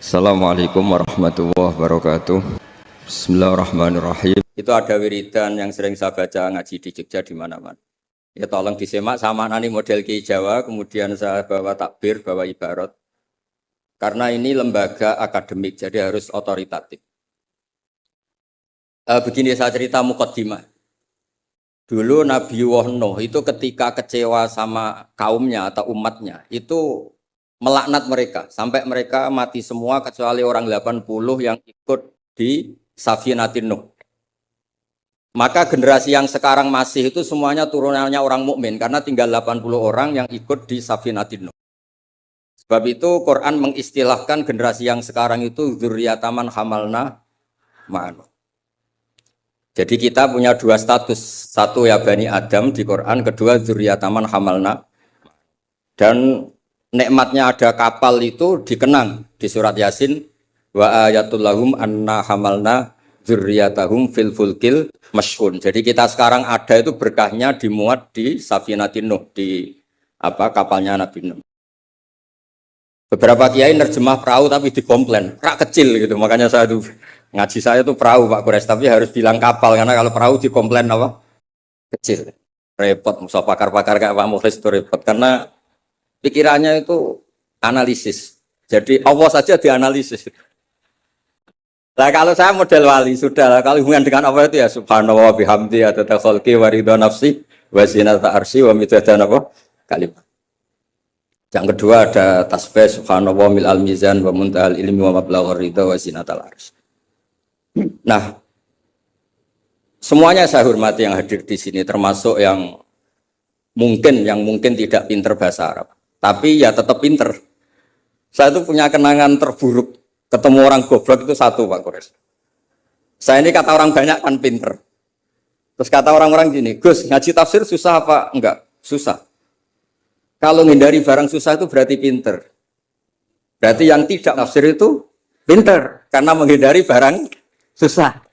Assalamualaikum warahmatullahi wabarakatuh. Bismillahirrahmanirrahim. Itu ada wiridan yang sering saya baca ngaji di Jogja di mana-mana. Ya tolong disimak sama nani model Ki Jawa, kemudian saya bawa takbir, bawa ibarat. Karena ini lembaga akademik, jadi harus otoritatif. Begini saya cerita mukaddimah. Dulu Nabi Nuh itu ketika kecewa sama kaumnya atau umatnya, itu melaknat mereka sampai mereka mati semua kecuali orang 80 yang ikut di Safinatin Nuh. Maka generasi yang sekarang masih itu semuanya turunannya orang mukmin karena tinggal 80 orang yang ikut di Safinatin Nuh. Sebab itu Quran mengistilahkan generasi yang sekarang itu dzurriyyataman hamalna ma'anu. Jadi kita punya dua status, satu ya Bani Adam di Quran, kedua dzurriyyataman hamalna. Dan nikmatnya ada kapal itu dikenang di surat Yasin, wa ayatul lahum anna hamalna dzurriyyatahum fil fulkil mashhun. Jadi kita sekarang ada itu berkahnya dimuat di Safinatin Nuh, di kapalnya Nabi Nuh. Beberapa kiai nerjemah perahu tapi dikomplain, rak kecil gitu. Makanya saya tuh ngaji saya tuh perahu Pak Kures, tapi harus bilang kapal karena kalau perahu dikomplain apa? Kecil. Repot, musa pakar-pakar kayak Pak Mukhlis itu repot karena pikirannya itu analisis. Jadi Allah saja dianalisis. Nah kalau saya model wali sudah lah, kalau hubungan dengan Allah itu ya subhanallah bihamdi atata khalqi wa ridha nafsi wa zinata arsy wa midada apa kalimat. Yang kedua ada tasbih subhanallah mil al mizan wa muntahal ilmi wa mablaghur ridha wa zinatal arsy. Nah, semuanya saya hormati yang hadir di sini termasuk yang mungkin tidak pinter bahasa Arab. Tapi ya tetap pinter. Saya itu punya kenangan terburuk. Ketemu orang goblok itu satu Pak Kores. Saya ini kata orang banyak kan pinter. Terus kata orang-orang gini, Gus ngaji tafsir susah apa? Enggak, susah. Kalau menghindari barang susah itu berarti pinter. Berarti yang tidak tafsir itu pinter. Karena menghindari barang susah.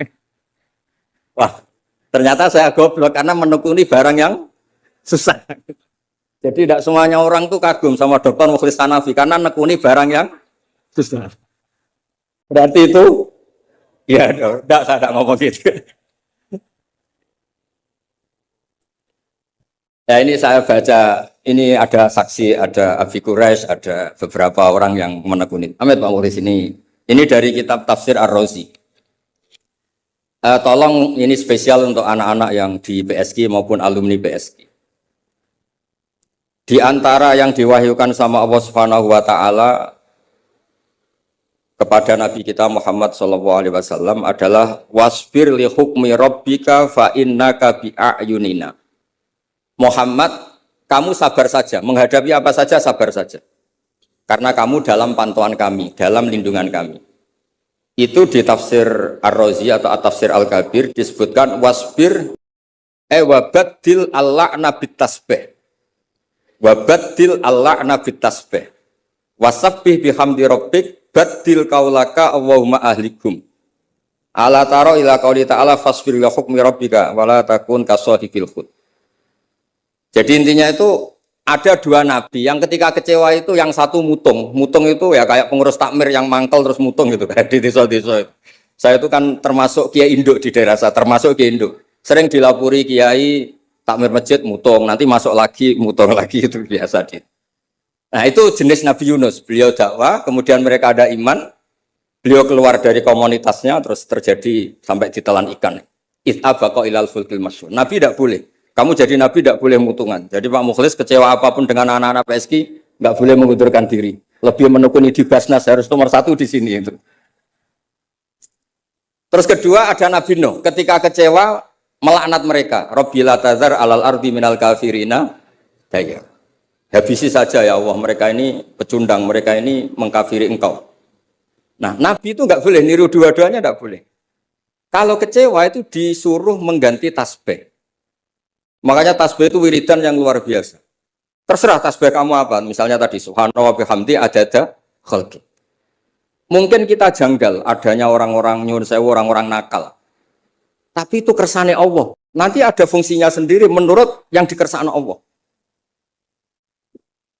Wah, ternyata saya goblok karena menekuni barang yang susah. Jadi tidak semuanya orang tuh kagum sama Dr. Mukhlis Hanafi karena nekuni barang yang susah. Berarti itu, ya tidak saya tidak ngomong gitu. Ya ini saya baca, ini ada saksi, ada Abi Quraisy, ada beberapa orang yang menekuni. Amit Pak Mukhlis ini dari kitab Tafsir Ar-Razi. Tolong ini spesial untuk anak-anak yang di BSK maupun alumni BSK. Di antara yang diwahyukan sama Allah Subhanahu wa taala kepada Nabi kita Muhammad sallallahu alaihi wasallam adalah wasbir li hukmi rabbika fa innaka bi a'yunina. Muhammad, kamu sabar saja, menghadapi apa saja sabar saja. Karena kamu dalam pantauan kami, dalam lindungan kami. Itu di tafsir Ar-Razi atau At-Tafsir Al-Kabir disebutkan wasbir wabaddil al-la'na bit-tasbih. Wabaddil al-la'na bit-tasbih. Wasabbih bihamdi rabbik baddil qaulaka Allahumma ahlikum. Ala taro ila qauli ta'ala fasbir li hukmi rabbika wala takun kasahibil khut. Jadi intinya itu ada dua nabi yang ketika kecewa itu yang satu mutung itu ya kayak pengurus takmir yang mangkel terus mutung gitu kayak di desa-desa. Saya itu kan termasuk kiai induk di daerah saya, termasuk kiai induk. Sering dilapuri kiai takmir masjid mutung, nanti masuk lagi mutung lagi itu biasa di. Nah itu jenis Nabi Yunus, beliau dakwah, kemudian mereka ada iman, beliau keluar dari komunitasnya terus terjadi sampai ditelan ikan. It'abaqa ilal fulkil masyhur. Nabi tidak boleh. Kamu jadi nabi tidak boleh mutungan. Jadi Pak Mukhlis kecewa apapun dengan anak-anak PSK nggak boleh mengundurkan diri. Lebih menekuni di Basnas harus nomor satu di sini itu. Terus kedua ada Nabi Nuh. Ketika kecewa melaknat mereka. Rabbila tazar alal ardi minal kafirina daya. Habisi saja ya Allah. Mereka ini pecundang. Mereka ini mengkafiri engkau. Nah Nabi itu nggak boleh niru dua-duanya nggak boleh. Kalau kecewa itu disuruh mengganti tasbih. Makanya tasbih itu wiridan yang luar biasa. Terserah tasbih kamu apa. Misalnya tadi subhanallah bihamdi adada khalqi. Mungkin kita janggal adanya orang-orang nyuwun sewu, orang-orang nakal. Tapi itu kersane Allah. Nanti ada fungsinya sendiri menurut yang dikersane Allah.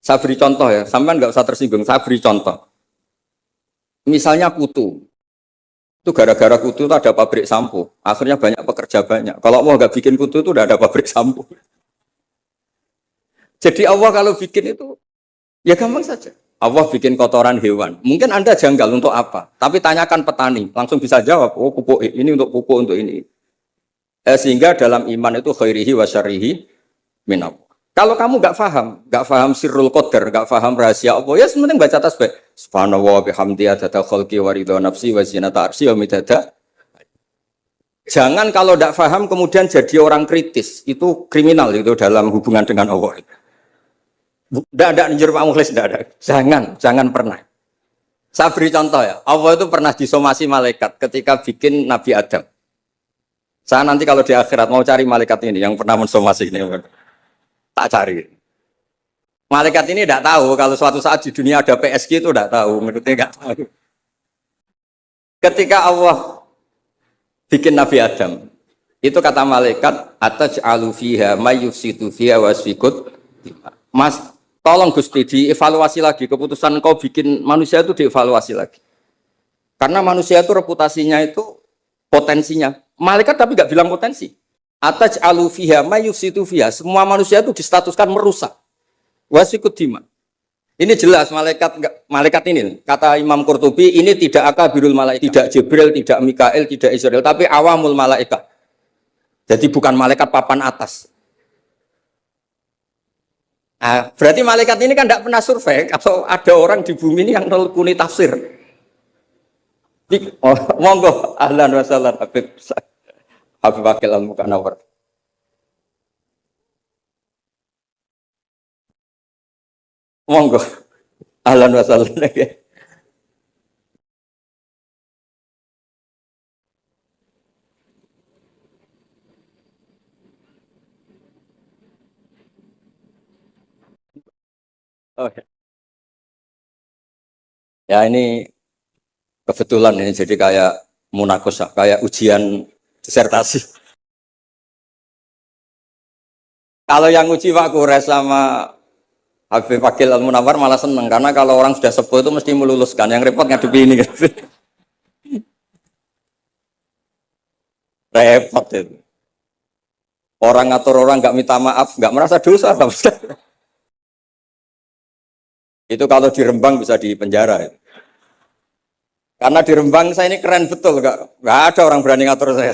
Saya beri contoh ya, sampean nggak usah tersinggung. Saya beri contoh. Misalnya kutu, itu gara-gara kutu itu ada pabrik sampo. Akhirnya banyak pekerja banyak. Kalau Allah nggak bikin kutu itu udah ada pabrik sampo. Jadi Allah kalau bikin itu ya gampang saja. Allah bikin kotoran hewan. Mungkin Anda janggal untuk apa? Tapi tanyakan petani, langsung bisa jawab. Oh pupuk ini untuk pupuk untuk ini. Sehingga dalam iman itu khairihi wa syarrihi minallah. Kalau kamu nggak paham sirrul qadar, nggak paham rahasia Allah, ya sementing baca tasbih. Subhanallah bihamdi adada khalqi wa ridha nafsi wa zinata arsy wa midada. Jangan kalau nggak paham kemudian jadi orang kritis. Itu kriminal itu dalam hubungan dengan Allah. Tidak ada njur Pak Mukhlis, tidak ada. Jangan pernah. Saya beri contoh ya. Allah itu pernah disomasi malaikat ketika bikin Nabi Adam. Saya nanti kalau di akhirat mau cari malaikat ini yang pernah mensomasi ini, tak cari. Malaikat ini tidak tahu kalau suatu saat di dunia ada PSG itu tidak tahu, menurutnya nggak tahu. Ketika Allah bikin Nabi Adam, itu kata malaikat, ataj'alu fiha may yufsidu fiha wasfikut. Mas, tolong Gusti dievaluasi lagi keputusan kau bikin manusia itu dievaluasi lagi. Karena manusia itu reputasinya itu potensinya. Malaikat tapi nggak bilang potensi. Ataj'alu fiha may yufsidu fiha. Semua manusia itu distatuskan merusak. Wasfikut dima. Ini jelas malaikat ini kata Imam Qurtubi ini tidak akabirul malaikat, tidak Jibril, tidak Mikael, tidak Israel, tapi awamul malaikat. Jadi bukan malaikat papan atas. Nah, berarti malaikat ini kan tidak pernah survei atau ada orang di bumi ini yang nelkuni tafsir. Oh, monggo ahlan wa sahlan Habib Wakil Al-Mukanawar. Monggo ahlan wa sahlan. Oke. Ya ini kebetulan ini jadi kayak munakosah, kayak ujian disertasi. Kalau yang uji Pak Kures sama Habib Wakil Al-Munawar malah seneng karena kalau orang sudah sepuh itu mesti meluluskan. Yang repot ngadepi ini. Repot itu. Orang ngatur orang nggak minta maaf, nggak merasa dosa. Itu kalau di Rembang bisa di penjara. Itu. Karena di Rembang saya ini keren betul, nggak ada orang berani ngatur saya.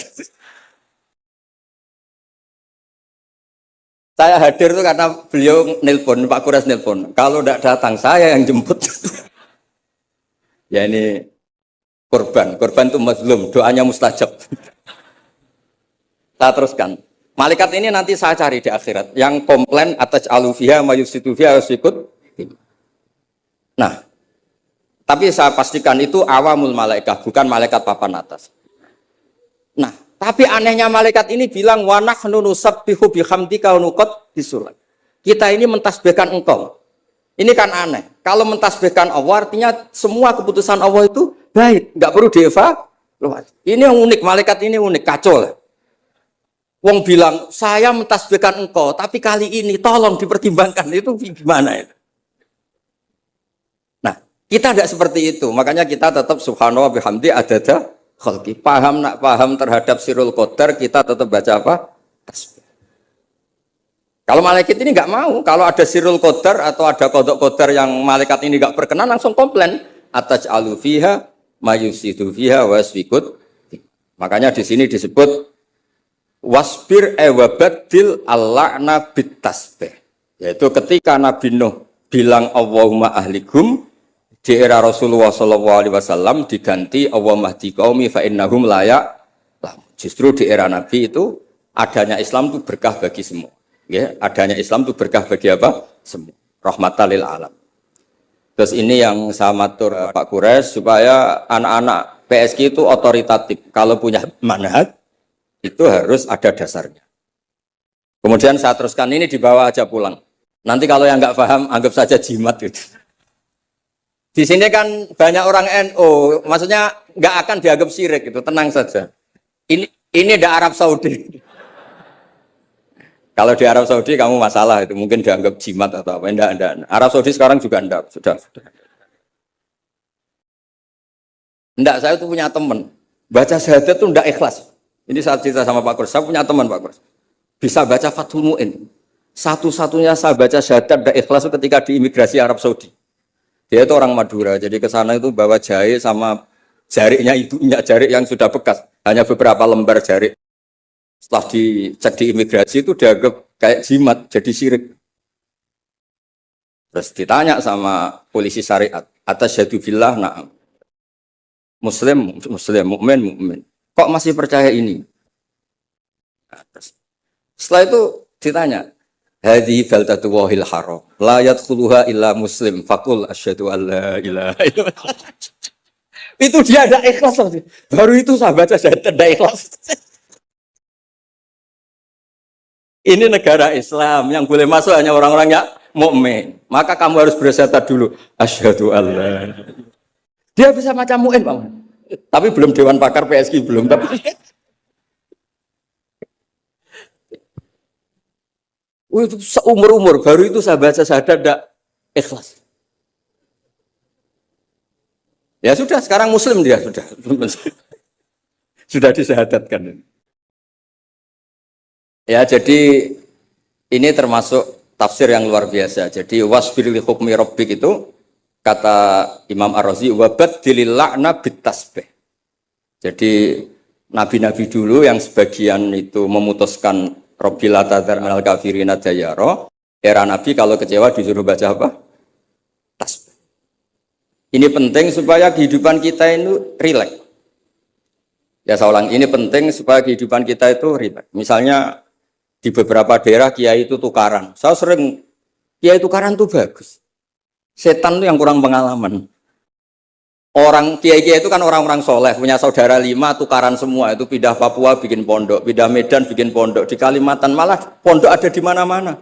Saya hadir itu karena beliau nelpon, Pak Kures nelpon. Kalau tidak datang saya yang jemput. Ya ini korban itu mazlum, doanya mustajab. Saya teruskan. Malaikat ini nanti saya cari di akhirat. Yang komplain atas alufiyah, mayusitu fiha, wasikut. Nah, tapi saya pastikan itu awamul malaikat, bukan malaikat papan atas. Nah, tapi anehnya malaikat ini bilang wa nahnu nusabbihu bihamdika wa nuqaddisulat. Kita ini mentasbihkan engkau. Ini kan aneh. Kalau mentasbihkan Allah artinya semua keputusan Allah itu baik, enggak perlu dievaluasi. Ini yang unik, malaikat ini unik, kacau lah. Wong bilang, "Saya mentasbihkan engkau, tapi kali ini tolong dipertimbangkan." Itu gimana itu? Nah, kita tidak seperti itu. Makanya kita tetap subhanallah bihamdi adada khalqi. Paham terhadap sirul qadar, kita tetap baca apa? Tasbih. Kalau malaikat ini nggak mau, kalau ada sirul qadar atau ada kodok qadar yang malaikat ini nggak berkenan, langsung komplain. Ataj'alu fiha mayusidu fiha wasfikut. Makanya di sini disebut wasbir ewabadil al-la'na bit tasbih. Yaitu ketika Nabi Nuh bilang Allahumma ahlikum, di era Rasulullah SAW diganti Allahumma hdi qaumi fa innahum layak. Justru di era Nabi itu adanya Islam itu berkah bagi semua. Ya, adanya Islam itu berkah bagi apa? Semua. Rahmatan lil alam. Terus ini yang saya matur Pak Kures supaya anak-anak PSG itu otoritatif. Kalau punya manhaj itu harus ada dasarnya. Kemudian saya teruskan ini dibawa aja pulang. Nanti kalau yang nggak paham anggap saja jimat gitu. Di sini kan banyak orang NU, maksudnya nggak akan dianggap syirik itu, tenang saja. Ini ada Arab Saudi. Kalau di Arab Saudi kamu masalah itu, mungkin dianggap jimat atau apa? Enggak. Arab Saudi sekarang juga enggak, sudah. Enggak, saya tuh punya teman. Baca syahadat tuh enggak ikhlas. Ini saat cerita sama Pak Kurs. Saya punya teman Pak Kurs. Bisa baca Fathul Mu'in. Satu-satunya saya baca syahadat enggak ikhlas itu ketika di imigrasi Arab Saudi. Dia itu orang Madura. Jadi ke sana itu bawa jahe sama jariknya ibunya, jarik yang sudah bekas. Hanya beberapa lembar jarik. Setelah dicek di imigrasi itu dianggap kayak jimat, jadi syirik. Terus ditanya sama polisi syariat, atas syahadu billah, na'am. Muslim, mukmin, mukmin. Kok masih percaya ini? Nah, setelah itu ditanya, hadhi baldatu wahil haram, la yadkhuluha illa muslim, faqul asyhadu an la ilaha illallah. Itu dia ada ikhlas. Baru itu saya baca syahadat ada ikhlas. Ini negara Islam yang boleh masuk hanya orang-orang yang mukmin. Maka kamu harus bersyahadat dulu. Asyhadu an la. Dia bisa macam mu'in, Pak. Tapi belum Dewan Pakar PSG belum. Tapi itu seumur-umur baru itu saya baca syahadat tidak ikhlas. Ya sudah, sekarang Muslim dia sudah disyahadatkan. Ya, jadi ini termasuk tafsir yang luar biasa. Jadi wasfir li hukmi rabbik itu kata Imam Ar-Razi wabaddilil la'na bitasbih. Jadi nabi-nabi dulu yang sebagian itu memutuskan Rabbil atadzar minal kafirina dayara, era nabi kalau kecewa disuruh baca apa? Tasbih. Ini penting supaya kehidupan kita itu rileks. Ya saya ulang, ini penting supaya kehidupan kita itu rileks. Misalnya di beberapa daerah kiai itu tukaran. Saya sering kiai tukaran itu bagus. Setan itu yang kurang pengalaman. Orang kiai-kiai itu kan orang-orang soleh, punya saudara 5 tukaran semua, itu pindah Papua bikin pondok, pindah Medan bikin pondok, di Kalimantan malah pondok ada di mana-mana.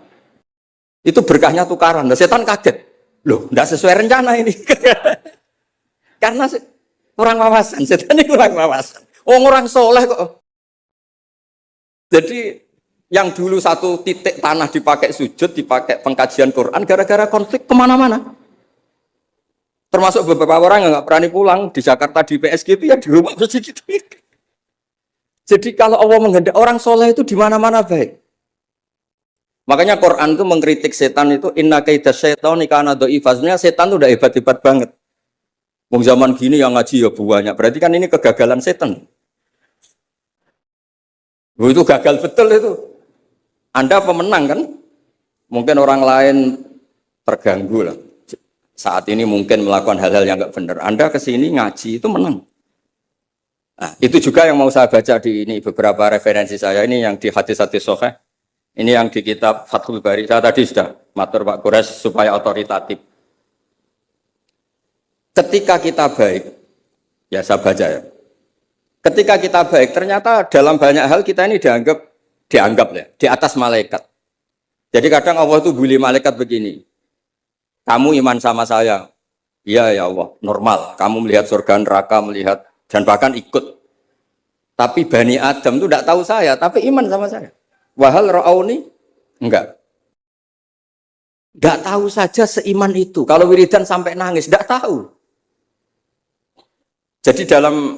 Itu berkahnya tukaran. Nah, setan kaget, loh, tidak sesuai rencana ini. Karena kurang wawasan, setan ini kurang wawasan. Orang soleh kok. Jadi yang dulu satu titik tanah dipakai sujud, dipakai pengkajian Quran, gara-gara konflik kemana-mana. Termasuk beberapa orang yang nggak berani pulang di Jakarta di PSGP ya di rumah masih gitu. Jadi kalau Allah menghendaki orang soleh itu di mana-mana baik. Makanya Quran itu mengkritik setan itu inna kaidas syaitani kana dha'ifa. Sebenarnya setan itu udah hebat-hebat banget. Wong zaman gini yang ngaji ya banyak. Berarti kan ini kegagalan setan. Itu gagal betul itu. Anda pemenang kan? Mungkin orang lain terganggu lah. Saat ini mungkin melakukan hal-hal yang nggak benar. Anda kesini ngaji itu menang. Nah, itu juga yang mau saya baca di ini beberapa referensi saya ini yang di hadis-hadis sahih. Ini yang di kitab Fathul Bari. Saya tadi sudah matur Pak Kures supaya otoritatif. Ketika kita baik, ya saya baca ya. Ketika kita baik, ternyata dalam banyak hal kita ini dianggap ya, di atas malaikat. Jadi kadang Allah itu bully malaikat begini. Kamu iman sama saya, iya ya Allah, normal. Kamu melihat surga neraka, melihat dan bahkan ikut. Tapi Bani Adam itu tidak tahu saya, tapi iman sama saya. Wahal ra'auni, enggak. Enggak tahu saja seiman itu. Kalau wiridan sampai nangis, enggak tahu. Jadi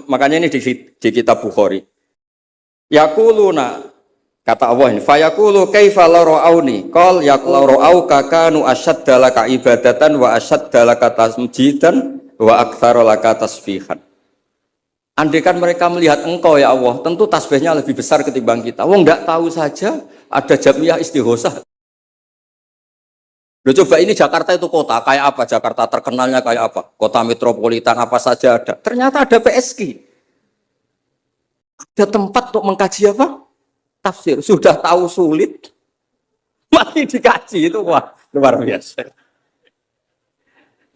makanya ini di kitab Bukhari. Yaquluna, kata Allah ini, fayaqulu kaifa la ra'auni qal yaqulu ra'auka kanu ashadda laka ibadatan wa ashadda laka tasjidan wa aktsara laka tasbihan. Andaikan mereka melihat engkau ya Allah, tentu tasbihnya lebih besar ketimbang kita. Wong enggak tahu saja ada jamiah istighosah. Loh, coba ini Jakarta itu kota kayak apa? Jakarta terkenalnya kayak apa? Kota metropolitan apa saja ada. Ternyata ada PSG. Ada tempat untuk mengkaji apa? Tafsir. Sudah tahu sulit, masih dikaji itu wah luar biasa.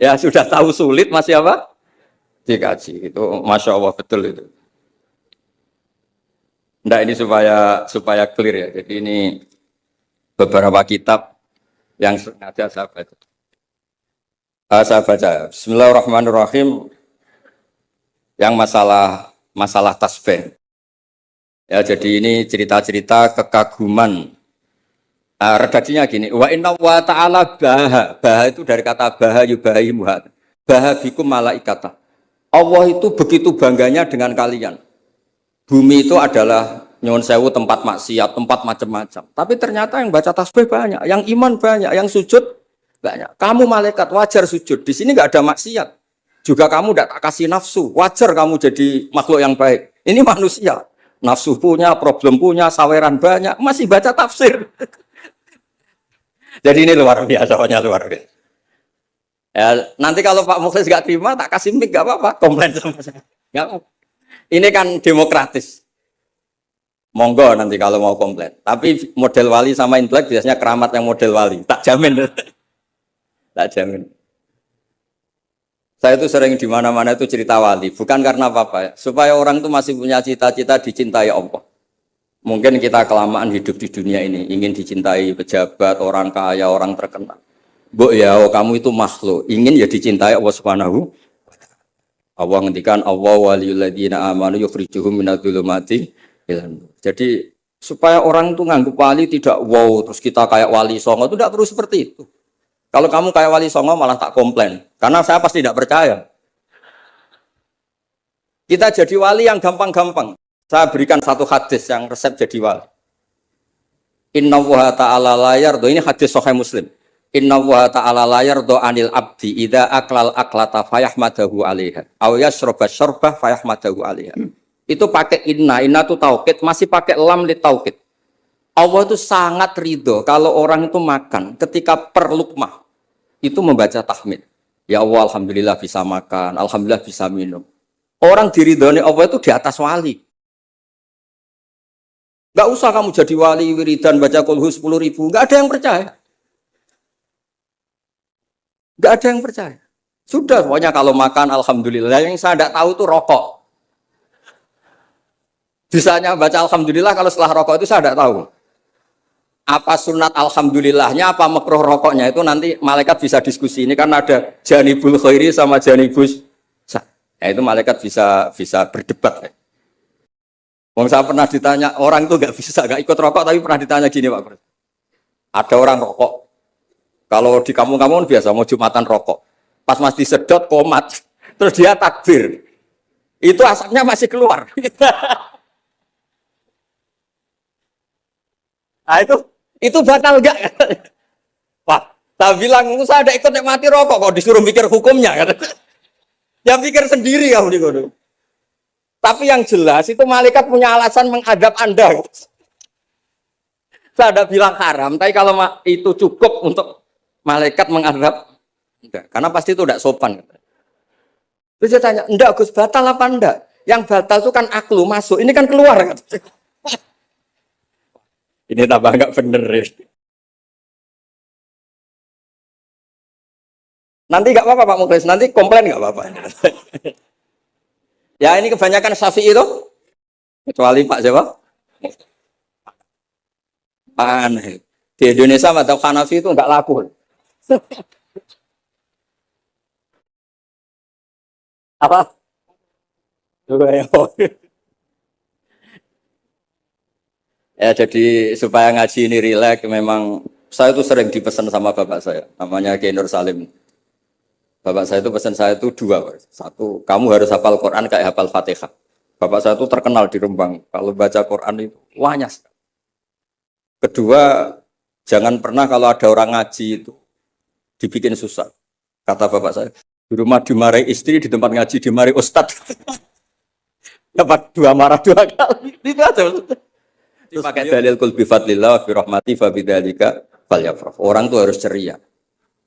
Ya sudah tahu sulit masih apa? Dikaji itu, masya Allah betul itu. Nah ini supaya clear ya. Jadi ini beberapa kitab yang sengaja saya baca. Saya baca. Bismillahirrahmanirrahim. Yang masalah tasbih. Ya, jadi ini cerita-cerita kekaguman. Redaksinya gini, wa inna wa ta'ala baha. Baha itu dari kata baha yubahi muhat. Baha bikum malaikata. Allah itu begitu bangganya dengan kalian. Bumi itu adalah nyuwun sewu tempat maksiat, tempat macam-macam. Tapi ternyata yang baca tasbih banyak, yang iman banyak, yang sujud banyak. Kamu malaikat wajar sujud. Di sini nggak ada maksiat. Juga kamu tidak kasih nafsu. Wajar kamu jadi makhluk yang baik. Ini manusia. Nafsu punya, problem punya, saweran banyak. Masih baca tafsir. Jadi ini luar biasa, luar biasa. Ya, nanti kalau Pak Mukhlis nggak terima, tak kasih mic nggak apa-apa, komplain sama saya. Nggak apa-apa. Ini kan demokratis. Monggo nanti kalau mau komplain. Tapi model wali sama intelek biasanya keramat yang model wali. Tak jamin. Tak jamin. Saya itu sering di mana-mana itu cerita wali. Bukan karena apa-apa ya. Supaya orang itu masih punya cita-cita dicintai Allah. Mungkin kita kelamaan hidup di dunia ini. Ingin dicintai pejabat, orang kaya, orang terkenal. Bu ya, oh, kamu itu makhluk. Ingin ya dicintai Allah Subhanahu. Allah ngendikan Allah waliyul ladzina amanu yukhrijuhum minadz-dzulumati ilan. Jadi supaya orang itu nganggep wali tidak wow terus kita kayak wali songo itu tidak perlu seperti itu. Kalau kamu kayak wali songo malah tak komplain karena saya pasti tidak percaya. Kita jadi wali yang gampang-gampang. Saya berikan satu hadis yang resep jadi wali. Innallaha ta'ala la yardo, ini hadis Sahih Muslim. Innallaha ta'ala la yardo anil abdi idza aklal aklata fayahmadahu 'alaiha aw yashraba syarbah fayahmadahu 'alaiha. Itu pakai inna itu taukid, masih pakai lam li taukid. Allah itu sangat ridho kalau orang itu makan ketika per lukmah itu membaca tahmid. Ya Allah, alhamdulillah bisa makan, alhamdulillah bisa minum. Orang diridhoni Allah itu di atas wali. Gak usah kamu jadi wali wiridan baca kulhu 10.000, gak ada yang percaya. Gak ada yang percaya. Sudah, pokoknya kalau makan alhamdulillah. Yang saya tidak tahu itu rokok. Bisanya baca alhamdulillah kalau setelah rokok itu saya tidak tahu. Apa sunat alhamdulillahnya, apa makruh rokoknya itu nanti malaikat bisa diskusi. Ini kan ada janibul khairi sama janibus. Ya, itu malaikat bisa berdebat. Wong saya pernah ditanya, orang itu nggak ikut rokok, tapi pernah ditanya gini Pak. Ada orang rokok. Kalau di kampung-kampung biasa mau Jumatan rokok. Pas mas disedot komat, terus dia takbir. Itu asapnya masih keluar. Nah itu batal enggak? Wah, saya bilang saya ada ikut mati rokok kok disuruh mikir hukumnya. Ya pikir sendiri ya udah. Tapi yang jelas itu malaikat punya alasan menghadap Anda. Saya ada bilang haram, tapi kalau itu cukup untuk malaikat menghadap, enggak, karena pasti itu tidak sopan. Terus saya tanya, enggak Gus, batal apa enggak? Yang batal itu kan aklu masuk, ini kan keluar. Ini tambah enggak bener ya. Nanti enggak apa-apa Pak Mukhlis, nanti komplain enggak apa-apa. Ya ini kebanyakan Syafi'i itu, kecuali Pak siapa? Aneh. Di Indonesia madzhab Hanafi itu enggak laku. Apa? Ya jadi supaya ngaji ini rileks, memang saya itu sering dipesan sama bapak saya, namanya Kiai Nur Salim. Bapak saya itu pesan saya itu dua. Satu, kamu harus hafal Quran kayak hafal Fatihah. Bapak saya itu terkenal di Rembang, kalau baca Quran itu wanyas. Kedua, jangan pernah kalau ada orang ngaji itu dibikin susah. Kata bapak saya, di rumah dimarahi istri, di tempat ngaji dimarahi ustadz. Dapat dua marah dua kali. Itu aja. Dipakai dalil kul bi fadlillah fi rahmati fa bidzalika falyafrah. Orang tuh harus ceria.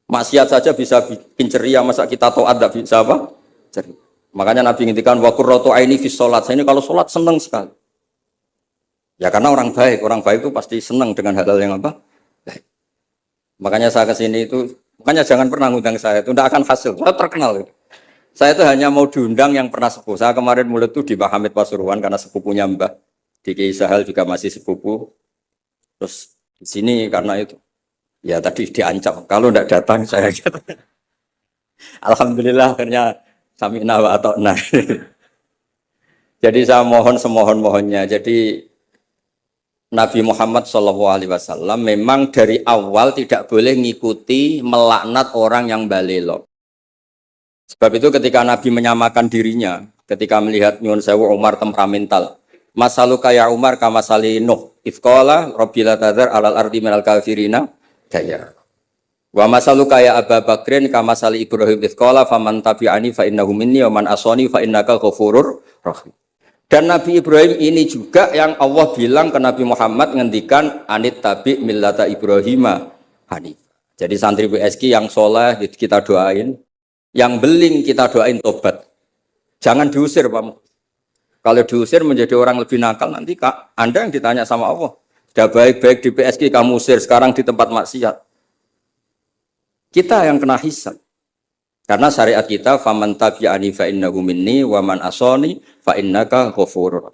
Maksiat saja bisa bikin ceria, masa kita taat tidak bisa apa? Ceria. Makanya Nabi ngintikan wa qurratu aini fi sholat. Saya ini kalau sholat senang sekali. Ya karena orang baik itu pasti senang dengan hal-hal yang apa? Baik. Makanya saya kesini itu, makanya jangan pernah ngundang saya, itu tidak akan hasil. Saya terkenal. Saya itu hanya mau diundang yang pernah sepuh. Saya kemarin mulut itu di Pak Hamid Pasuruan karena sepupunya Mbah. Di Kiai Sahal juga masih sepupu. Terus di sini karena itu. Ya tadi diancam. Kalau tidak datang saya gitu. Alhamdulillah akhirnya sami'na wa ata'na. Jadi saya mohon semohon-mohonnya. Jadi Nabi Muhammad SAW memang dari awal tidak boleh ngikuti melaknat orang yang balelo. Sebab itu ketika Nabi menyamakan dirinya, ketika melihat Nyun Sewu Umar temperamental, masaluka ya Umar kamasali Nuh, ifqala Rabbila tadhar alal ardi minal kafirina daya. Wa masaluka ya Abu Bakrin kamasali Ibrahim ifqala faman tabi'ani fa innahu minni wa man asani fa innaka ghafurur rahim. Dan Nabi Ibrahim ini juga yang Allah bilang ke Nabi Muhammad ngendikan anit tabi millata Ibrahima hanif. Jadi santri BSK yang soleh kita doain, yang beling kita doain tobat. Jangan diusir Pak. Kalau diusir menjadi orang lebih nakal nanti Kak, Anda yang ditanya sama Allah. Sudah baik-baik di PSK kamu usir, sekarang di tempat maksiat. Kita yang kena hisab. Karena syariat kita faman tabi'ani fa innahu minni wa man asani fa innaka ghafurur.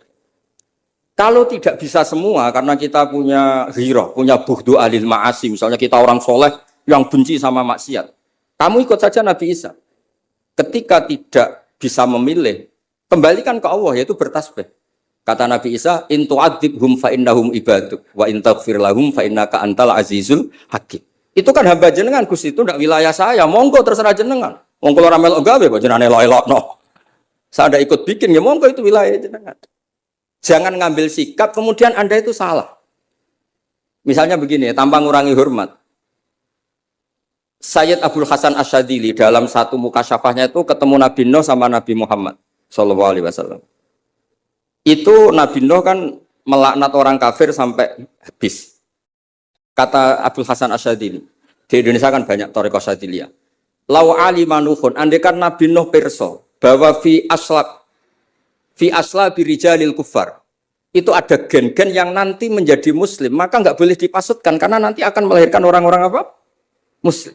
Kalau tidak bisa semua karena kita punya ghirah, punya bughdu alil ma'asi, misalnya kita orang soleh yang benci sama maksiat. Kamu ikut saja Nabi Isa. Ketika tidak bisa memilih, kembalikan ke Allah yaitu bertasbih. Kata Nabi Isa, in tu'adzibhum fa innahum ibaduk wa in taghfir lahum fa innaka antal azizul hakim. Itu kan hamba jenengan, Gus, itu tidak wilayah saya. Monggo terserah jenengan. Monggo ora melok gawe kok jenengan elok-elokno. Saya ada ikut bikin ya monggo itu wilayah jenengan. Jangan ngambil sikap kemudian Anda itu salah. Misalnya begini, tanpa ngurangi hormat. Sayyid Abdul Hasan Asyadili dalam satu mukasyafahnya itu ketemu Nabi Nuh sama Nabi Muhammad sallallahu alaihi wasallam. Itu Nabi Nuh kan melaknat orang kafir sampai habis. Kata Abdul Hasan Asyadili, di Indonesia kan banyak thariqah Asyadiliyah. Lau alimanuhun, andekan Nabi Nuh perso bahwa fi asla birijalil kufar itu ada gen-gen yang nanti menjadi muslim, maka nggak boleh dipasutkan karena nanti akan melahirkan orang-orang apa? Muslim.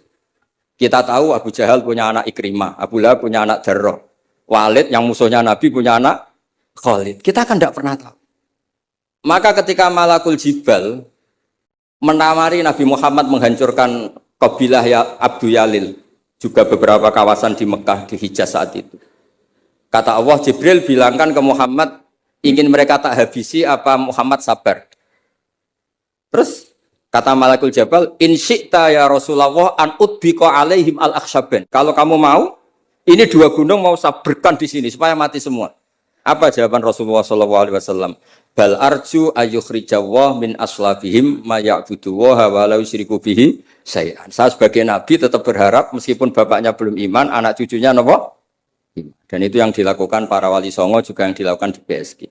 Kita tahu Abu Jahal punya anak Ikrimah, Abu Lahab punya anak Jarrah, Walid yang musuhnya Nabi punya anak Khalid. Kita kan tidak pernah tahu. Maka ketika Malakul Jibal menamari Nabi Muhammad menghancurkan kabilah ya Abdu Yalil, juga beberapa kawasan di Mekah, di Hijaz saat itu. Kata Allah, Jibril bilangkan ke Muhammad, ingin mereka tak habisi apa Muhammad sabar. Terus kata Malakul Jabal, in syi'ta ya Rasulullah an udbiqa alaihim al-akhsyaben. Kalau kamu mau, ini dua gunung mau sabarkan di sini supaya mati semua. Apa jawaban Rasulullah SAW? Bal arju ayyukhrijawah min aslafihim ma ya'budu wa la yusyriku bihi syai'an. Saya sebagai nabi tetap berharap meskipun bapaknya belum iman, anak cucunya napa? Dan itu yang dilakukan para wali songo juga yang dilakukan di PSG.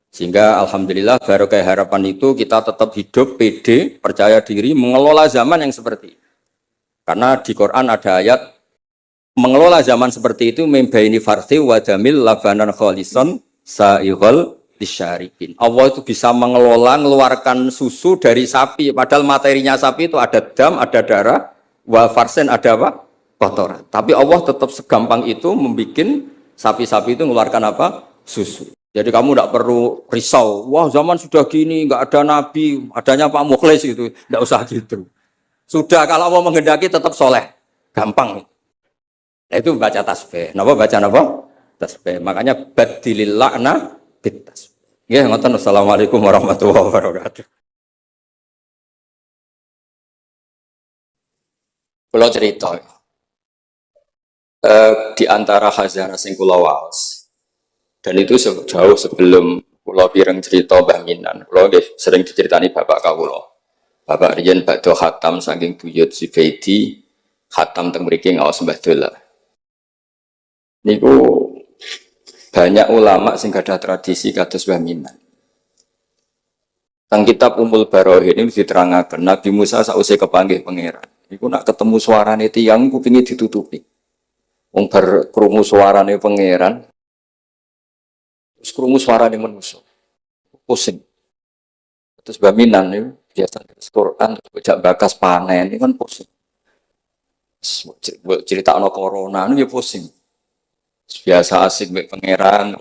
Sehingga alhamdulillah barokah harapan itu kita tetap hidup pede, percaya diri, mengelola zaman yang seperti ini. Karena di Quran ada ayat mengelola zaman seperti itu membaini farthi wa damil labanan khalisan sa'ighal disyarikin. Allah itu bisa mengelola, mengeluarkan susu dari sapi, padahal materinya sapi itu ada dam, ada darah, wa farsen ada apa? Kotoran. Tapi Allah tetap segampang itu membuat sapi-sapi itu mengeluarkan apa? Susu. Jadi kamu tidak perlu risau, wah zaman sudah gini, nggak ada nabi, adanya Pak Mukhlis gitu, tidak usah gitu. Sudah kalau mau menghendaki tetap soleh, gampang. Nah, itu baca tasbih. Napa baca napa? Tasbih. Makanya badilil la'na bit tasbih. Ya, ngoten. Assalamualaikum warahmatullahi wabarakatuh. Kalau cerita di antara khazanah sing kula waos. Dan itu jauh sebelum kula pireng cerita Mbah Minan. Kula nggih sering diceritani bapak kawula. Bapak riyen badhe khatam saking buyut Zubaidi, khatam teng mriki ngaos Mbah Dola. Niku banyak ulama sing gadah tradisi kados Mbah Minan. Teng kitab Ummul Barohin ini diterangkan Nabi Musa sausé kepanggih pangeran. Niku nak ketemu suarane tiyang kupinge ditutupi. Wong bar krungu suarane pangeran terus krungu suarane manusa. Pusing. Terus Mbah Minan niku biasa Quran bocah bakas panen ini kan pusing. Cerita ana corona niku ya pusing. Biasa asik baik pangeran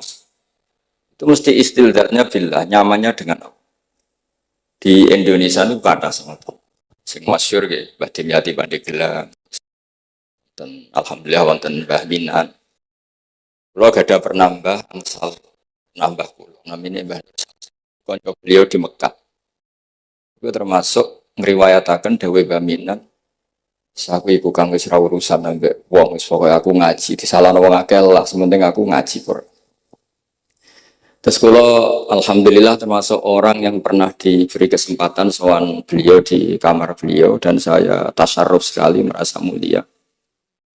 itu mesti istilahnya billah, nyamannya dengan Allah. Di Indonesia itu kata sangat sing masyhur nggih Mbah Dimyati Pandeglang dan alhamdulillah wonten Mbah Minan. Kula gadah pernah Mbah Ansal nambah kula namine Mbah kanca beliau di Mekah. Itu termasuk ngriwayataken dawuh Mbah Minan Aku iku kang wis ra urusan ambek wong, wis pokoke aku ngaji, disalahno wong akeh lah, sementing aku ngaji kok. Terus kalau alhamdulillah termasuk orang yang pernah diberi kesempatan soal beliau di kamar beliau dan saya tasyarruf sekali merasa mulia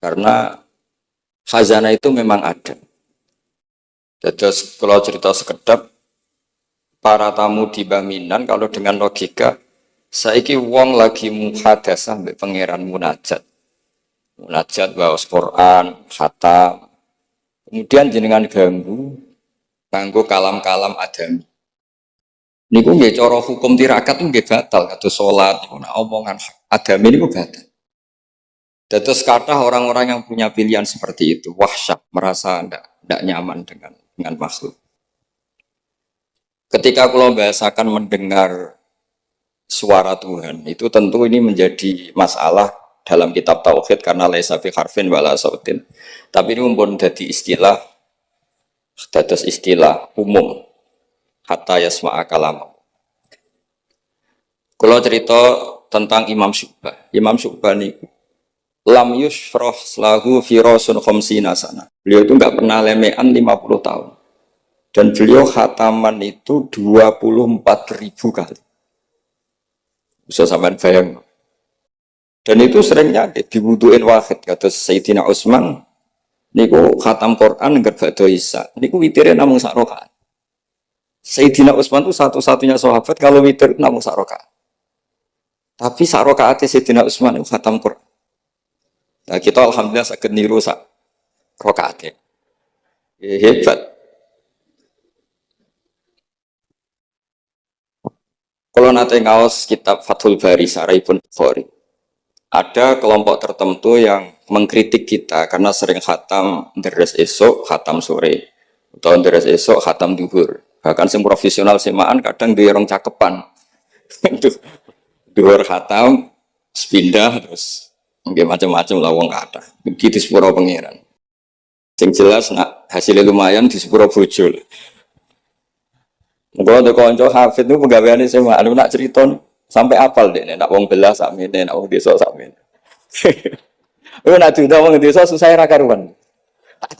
karena khazanah itu memang ada. Terus kalau cerita sekedap para tamu di Baminan kalau dengan logika saiki wong lagi muhadasah mbek pangeran munajat. Munajat waos Quran, khatam. Kemudian jenengan ganggu kalam-kalam adami. Niku nggih cara hukum tirakat nggih batal kados salat, nek omongan adami niku batal. Terus kata orang-orang yang punya pilihan seperti itu, wahsyat, merasa tidak nyaman dengan makhluk. Ketika kalau bahasakan mendengar suara Tuhan, itu tentu ini menjadi masalah dalam kitab Tauhid karena laisa fi harfin wala sautin. Tapi ini mumpun jadi istilah, status istilah umum, hatta yasma'a kalam. Kalau cerita tentang Imam Syu'bah, Imam Syu'bah ini lam yusfroh lahu firosun khomsina sana. Beliau itu nggak pernah lemean 50 tahun. Dan beliau khataman itu 24.000 kali. Bisa sampean bayang. Dan itu seringnya diwuduin wahid. Kata Sayyidina Utsman, niku khatam Quran nggak ba'da Isya. Niku witirnya namung sak rakaat. Sayyidina Utsman itu satu-satunya sahabat kalau witir namung sak rakaat. Tapi sak rakaatnya Sayyidina Utsman itu khatam Quran. Nah, kita alhamdulillah saged niru sak rakaatnya. Hebat. Kalau nanti ngaos kitab Fathul Bari Saraibun Bukhari, ada kelompok tertentu yang mengkritik kita karena sering khatam deres esok, khatam sore, atau deres esok, khatam duhur. Bahkan yang profesional semaan kadang dirong cakepan, duhur khatam, sepindah terus, mungkin macam-macam lah wong kata. Begitu sepuro pengiran. Yang jelas nak hasilnya lumayan di sepuro bojol. Kalau ada konco hafid itu pegawaiannya sama, anu nak cerita sampai apal deh, nak wong belah sakmene, nak wong desa sakmene. Nak cerita wong desa susah rakaruan.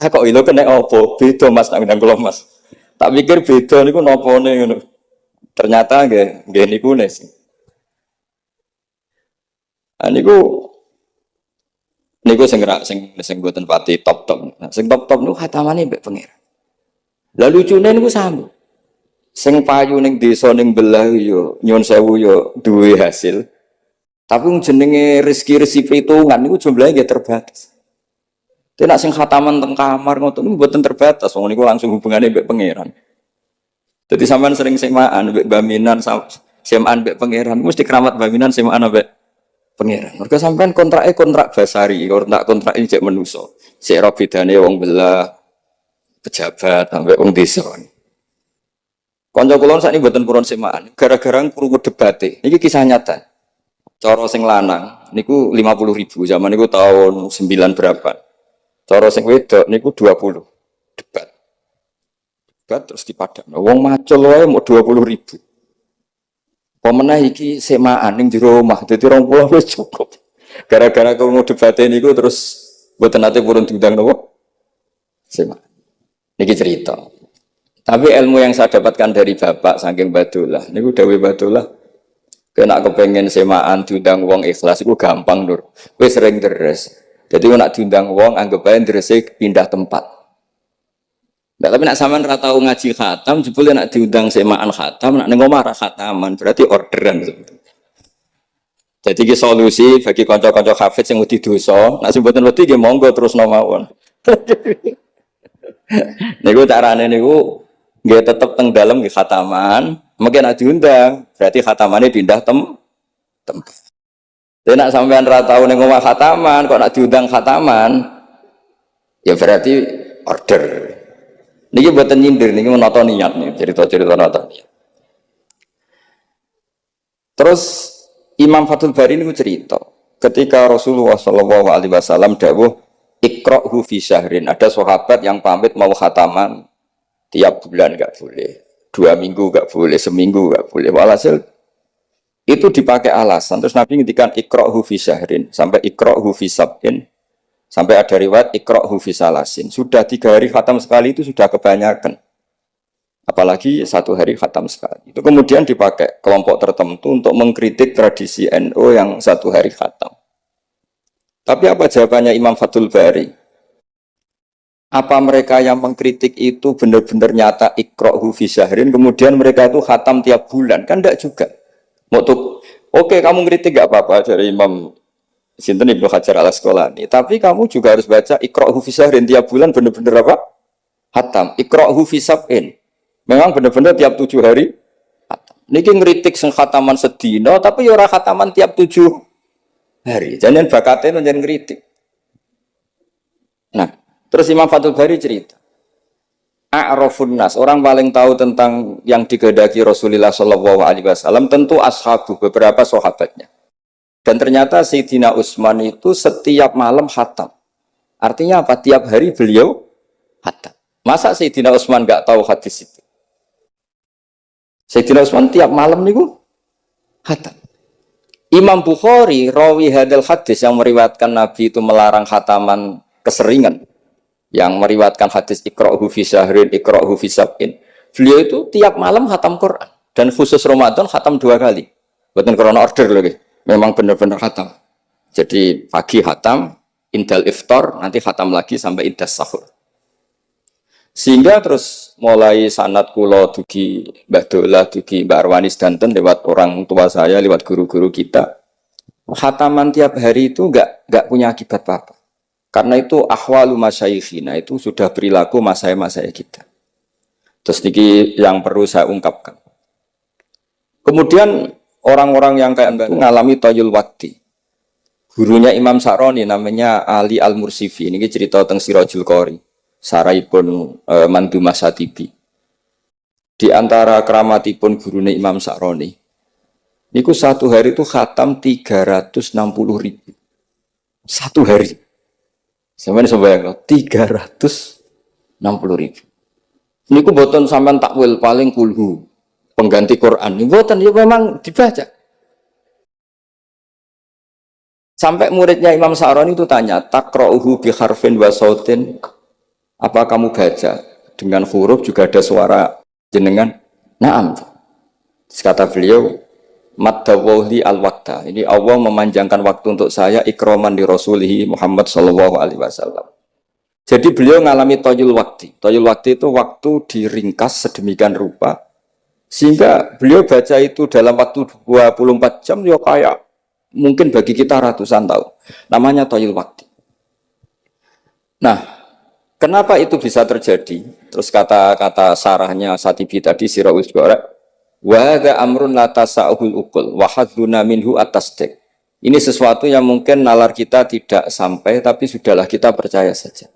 Tak kok ilo kena opo, beda mas nak ngundang mas. Tak pikir beda niku nopone ngono. Ternyata nggih niku nes. Niku sing mboten pati top-top. Sing top-top niku khatamane mbek pangeran. Lah lucune niku sama. Sing payu ning desa ning belah yo nyun sewu yo duwe hasil. Tapi jenenge rezeki perhitungan niku jumlahe nggih terbatas. Nek sing khataman teng kamar ngoten niku mboten terbatas, wong niku langsung hubungane mbek pangeran. Jadi sampean sering semaan mbek baminan semaan mbek pangeran, mesti keramat baminan semaan mbek pangeran. Mergo sampean kontrak basari, kontrak iki cek menuso. Sik ro bedane wong belah pejabat sampai wong desa. Kanca kula sakniki mboten purun semaan, gara-gara krungu debate. Niki kisah nyata. Cara sing lanang niku 50.000 zaman niku tahun 9 berapa. Cara sing wedok niku 20. Debat terus dipadakno. Wong macul wae mau 20.000. Pemenah iki semaan ning jero omah, dadi 20 wis cukup. Gara-gara krungu debate niku terus mboten nate purun diundang napa? Semaan. Niki cerita. Tapi ilmu yang saya dapatkan dari bapak saking Badullah, niku dawuh Badullah, kena kepengen semaan diundang wong ikhlas iku gampang Nur. Kowe sering deres. Jadi nek diundang wong anggap ae derese pindah tempat. Nah, tapi nek sampean ra tau ngaji khatam, jebule nek diundang semaan khatam, nek ning omah ra khataman, berarti orderan. Jadi ki solusi bagi kanca-kanca hafid sing wedi dosa, nek sing mboten wedi nggih monggo terusno mawon. Niku carane niku nggih tetep teng dalem nggih khataman, mungkin nek diundang, berarti khatamane pindah tempat. Tapi nek sampean ra tau ning omah khataman, kok nek diundang khataman, ya berarti order. Niki mboten nyindir, niki menata niat nih, cerita-cerita nata niat. Terus Imam Fathul Bari niku cerita, ketika Rasulullah Shallallahu alaihi wasallam dawuh iqra'hu fi syahrin, ada sahabat yang pamit mau khataman tiap bulan enggak boleh, 2 minggu enggak boleh, seminggu enggak boleh. Walhasil Itu dipakai alasan. Terus Nabi ngintikan ikra'hu fi syahrin sampai ikra'hu fi sab'in sampai ada riwayat ikra'hu fi salasin. Sudah 3 hari khatam sekali itu sudah kebanyakan. Apalagi 1 hari khatam sekali. Itu kemudian dipakai kelompok tertentu untuk mengkritik tradisi NU yang 1 hari khatam. Tapi apa jawabannya Imam Fathul Bari? Apa mereka yang mengkritik itu benar-benar nyata ikra'hu fi syahrin, kemudian mereka itu khatam tiap bulan? Kan enggak juga. Oke, kamu kritik enggak apa-apa dari Imam Sinten Ibnu Hajar al-Asqalani, tapi kamu juga harus baca ikra'hu fi syahrin tiap bulan benar-benar apa? Khatam. Ikra'hu fi sab'in. Memang benar-benar tiap 7 hari khatam. Niki ngritik sing khataman sedina, tapi ya ora khataman tiap 7 hari. Jangan bakatnya jangan ngritik. Nah, terus Imam Fathul Bari cerita, a'rafun nas, orang paling tahu tentang yang dikehendaki Rasulullah Shallallahu Alaihi Wasallam tentu ashabu, beberapa sahabatnya. Dan ternyata Sayyidina Utsman itu setiap malam khatam. Artinya apa? Tiap hari beliau khatam. Masa Sayyidina Utsman nggak tahu hadis itu? Sayyidina Utsman tiap malam niku khatam. Imam Bukhari rawi hadal hadis yang meriwayatkan Nabi itu melarang khataman keseringan, yang meriwayatkan hadis ikra'hu fi syahrin, ikra'hu fi sab'in. Beliau itu tiap malam khatam Quran, dan khusus Ramadan khatam 2 kali. Bukan karena order lagi, memang benar-benar khatam. Jadi pagi khatam, indal iftar, nanti khatam lagi sampai indas sahur. Sehingga terus mulai sanad kula dugi Mbah Dolah, dugi Mbak Arwani sedanten lewat orang tua saya, lewat guru-guru kita. Khataman tiap hari itu enggak punya akibat apa-apa. Karena itu ahwalu masyayikhina, itu sudah perilaku masaya-masaya kita. Terus niki yang perlu saya ungkapkan. Kemudian orang-orang yang kayak itu ngalami toyul wakti. Gurunya Imam Sa'roni namanya Ali Al-Mursifi. Ini cerita tentang Sirajul Qori. Saraipun Mandu Masatibi. Di antara keramatipun gurunya Imam Sa'roni, niku 1 hari itu khatam 360.000. 1 hari. Sampai sebayang 360.000. Niku boten sampean takwil paling kulhu pengganti Quran. Ini boten, ya memang dibaca. Sampai muridnya Imam Sa'roni itu tanya, takra'uhu bi harfin wa sautin. Apa kamu baca dengan huruf juga ada suara jenengan? Naam. Terus kata beliau, maddawawli al-waqta. Ini Allah memanjangkan waktu untuk saya ikraman di Rasulihi Muhammad sallallahu alaihi wasallam. Jadi beliau mengalami toyul wakti. Toyul wakti itu waktu diringkas sedemikian rupa sehingga beliau baca itu dalam waktu 24 jam ya kayak mungkin bagi kita ratusan tahun. Namanya toyul wakti. Nah, kenapa itu bisa terjadi? Terus kata-kata sarahnya Satibi tadi Siraul Juara, wa hadza amrun la tasa'ul uqul wa hadzuna minhu at-tasdiq. Ini sesuatu yang mungkin nalar kita tidak sampai, tapi sudahlah kita percaya saja.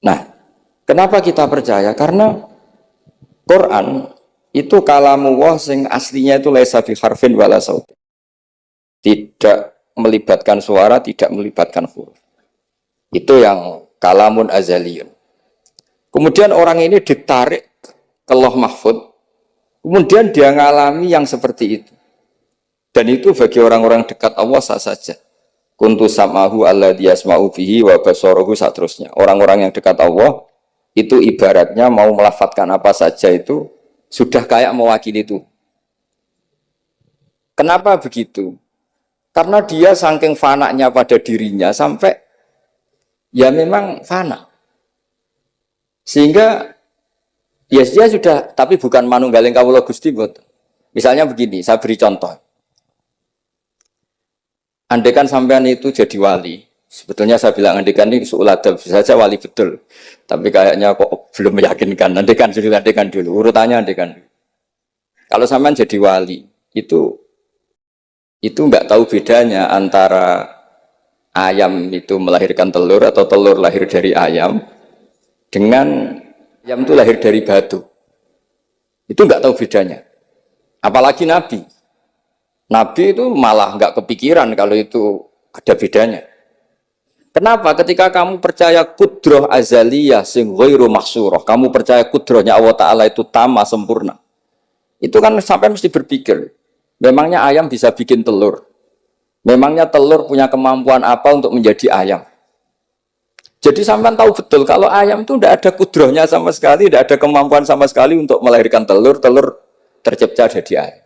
Nah, kenapa kita percaya? Karena Quran itu kalamullah sing aslinya itu laisa bi harfin wala saut. Tidak melibatkan suara, tidak melibatkan huruf. Itu yang kalamun azaliyun. Kemudian orang ini ditarik ke Lauh Mahfud, kemudian dia ngalami yang seperti itu. Dan itu bagi orang-orang dekat Allah sah saja. Kuntu sam'ahu alladhi yasma'u bihi wa basaruhu satrusnya. Orang-orang yang dekat Allah itu ibaratnya mau melafadzkan apa saja itu sudah kayak mewakili itu. Kenapa begitu? Karena dia saking fananya pada dirinya sampai ya memang fana. Sehingga ya dia sudah, tapi bukan manunggaling kawula Gusti boten. Misalnya begini, saya beri contoh. Andaikan sampean itu jadi wali, sebetulnya saya bilang andaikan ini su'uladab, bisa saja wali betul. Tapi kayaknya kok belum meyakinkan. Andaikan dulu, urutannya andaikan. Kalau sampean jadi wali, itu enggak tahu bedanya antara ayam itu melahirkan telur atau telur lahir dari ayam dengan ayam itu lahir dari batu. Itu enggak tahu bedanya. Apalagi Nabi. Nabi itu malah enggak kepikiran kalau itu ada bedanya. Kenapa? Ketika kamu percaya kudrah azaliyah sing ghairu mahsurah, kamu percaya kudrahnya Allah Ta'ala itu tamah sempurna. Itu kan sampai mesti berpikir, Memangnya ayam bisa bikin telur? Memangnya telur punya kemampuan apa untuk menjadi ayam? Jadi sampean tahu betul kalau ayam itu tidak ada kudrohnya sama sekali, tidak ada kemampuan sama sekali untuk melahirkan telur, telur tercipta jadi ayam.